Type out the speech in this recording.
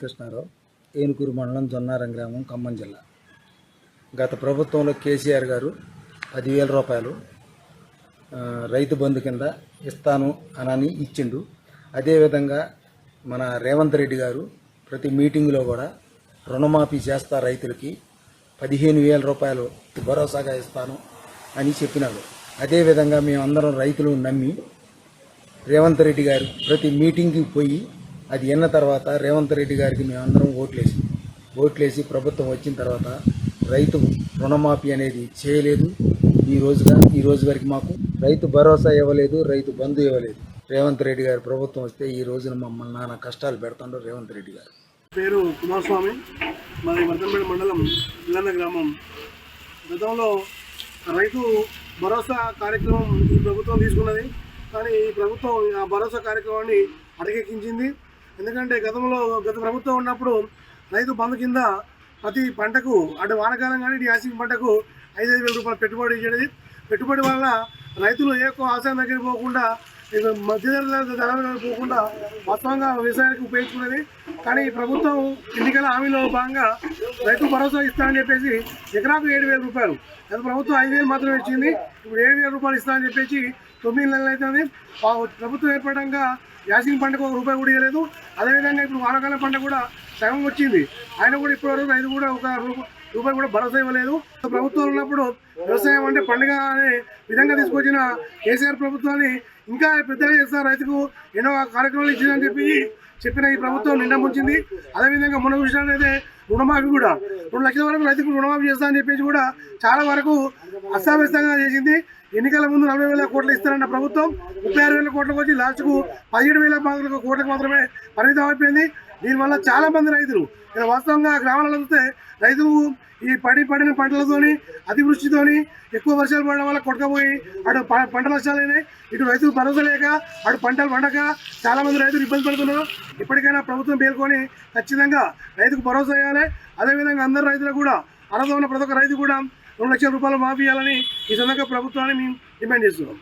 కృష్ణారావు, ఏనుకూరు మండలం, జొన్నారం గ్రామం, ఖమ్మం జిల్లా. గత ప్రభుత్వంలో కేసీఆర్ గారు 10,000 రూపాయలు రైతు బంధు కింద ఇస్తాను అని ఇచ్చిండు. అదేవిధంగా మన రేవంత్ రెడ్డి గారు ప్రతి మీటింగులో కూడా రుణమాఫీ చేస్తా, రైతులకి 15,000 రూపాయలు భరోసాగా ఇస్తాను అని చెప్పినాడు. అదేవిధంగా మేమందరం రైతులు నమ్మి రేవంత్ రెడ్డి గారు ప్రతి మీటింగ్కి పోయి అది విన్న తర్వాత రేవంత్ రెడ్డి గారికి మేమందరం ఓట్లేసి ప్రభుత్వం వచ్చిన తర్వాత రైతు రుణమాఫీ అనేది చేయలేదు. ఈ రోజు వరకు మాకు రైతు భరోసా ఇవ్వలేదు, రైతు బంధు ఇవ్వలేదు. రేవంత్ రెడ్డి గారు ప్రభుత్వం వస్తే ఈ రోజున మమ్మల్ని నానా కష్టాలు పెడతాడు రేవంత్ రెడ్డి గారు. పేరు కుమారస్వామి, మాది వర్ధంపేట మండలం, ఇల్లన్న గ్రామం. గతంలో రైతు భరోసా కార్యక్రమం ఈ ప్రభుత్వం తీసుకున్నది. కానీ ఈ ప్రభుత్వం ఆ భరోసా కార్యక్రమాన్ని అటకెక్కించింది. ఎందుకంటే గత ప్రభుత్వం ఉన్నప్పుడు రైతు బంధు కింద ప్రతి పంటకు, అటు వానకాలం కానీ ఇటు యాసింగ్ పంటకు 5,000 రూపాయలు పెట్టుబడి ఇచ్చేది. పెట్టుబడి వల్ల రైతులు ఏ ఆశాయం దగ్గర పోకుండా, మధ్యధరల పోకుండా వాస్తవంగా వ్యవసాయానికి ఉపయోగించుకునేది. కానీ ప్రభుత్వం ఎన్నికల హామీలో భాగంగా రైతు భరోసా ఇస్తానని చెప్పేసి ఎకరాకు 7,000 రూపాయలు, గత ప్రభుత్వం 5,000 మాత్రమే ఇచ్చింది. ఇప్పుడు 7,000 రూపాయలు ఇస్తానని చెప్పేసి 9 నెలలు అవుతుంది. ప్రభుత్వం ఏర్పడంగా యాసింగ్ పంటకు ₹1 కూడా ఇవ్వలేదు. అదేవిధంగా ఇప్పుడు వానాకాలం పంట కూడా సగం వచ్చింది. ఆయన కూడా ఇప్పటివరకు రైతు కూడా ₹1 కూడా భరోసా ఇవ్వలేదు. ప్రభుత్వం ఉన్నప్పుడు వ్యవసాయం అంటే పండుగ అనే విధంగా తీసుకొచ్చిన కేసీఆర్ ప్రభుత్వాన్ని ఇంకా పెద్దగా చేస్తారు, రైతుకు ఎన్నో కార్యక్రమాలు ఇచ్చిందని చెప్పిన ఈ ప్రభుత్వం నిండా ముంచింది. అదేవిధంగా మొన్న విషయాలైతే రుణమాఫీ కూడా 2 లక్షల వరకు రైతుకు రుణమాఫీ చేస్తామని చెప్పేసి కూడా చాలా వరకు అస్తావ్యస్తంగా చేసింది. ఎన్నికల ముందు 40,000 కోట్లు ఇస్తారన్న ప్రభుత్వం 36,000 కోట్లకు వచ్చి లాస్ట్కు 17,000 కోట్లకు మాత్రమే పరిమితం అయిపోయింది. దీనివల్ల చాలా మంది రైతులు వాస్తవంగా గ్రామాలలో చూస్తే రైతులు ఈ పడిన పంటలతోని, అతివృష్టితోని, ఎక్కువ వర్షాలు పడడం వల్ల కొట్టకపోయి అటు పంట నష్టాలైనాయి. ఇటు రైతులు భరోసా లేక అటు పంటలు పండక చాలా మంది రైతులు ఇబ్బంది పడుతున్నారు. ఇప్పటికైనా ప్రభుత్వం పేర్కొని ఖచ్చితంగా రైతుకు భరోసా ఇవ్వాలి. అదేవిధంగా అందరు రైతులకు కూడా, అర్హత ఉన్న ప్రతి ఒక్క రైతు కూడా 2 లక్షల రూపాయలు మాఫీ ఇవ్వాలని ఈ సందర్భంగా ప్రభుత్వాన్ని మేము డిమాండ్ చేస్తున్నాం.